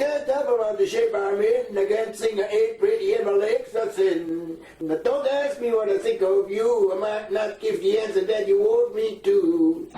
can't tell about the shape I'm in. I can't sing or ain't pretty and my legs are thin. Now don't ask me what I think of you. I might not give the answer that you want me to.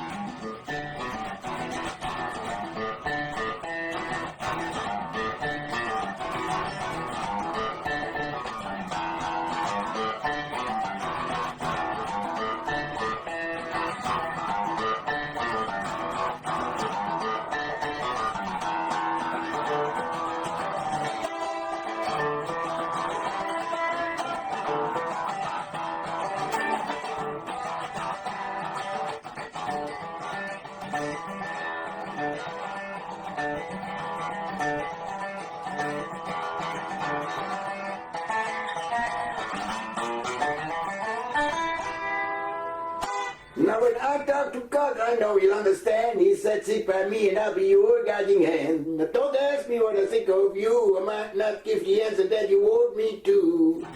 Now when I talk to God, I know you'll understand. He said, sit by me and I'll be your guiding hand. Now don't ask me what I think of you. I might not give the answer that you want me to.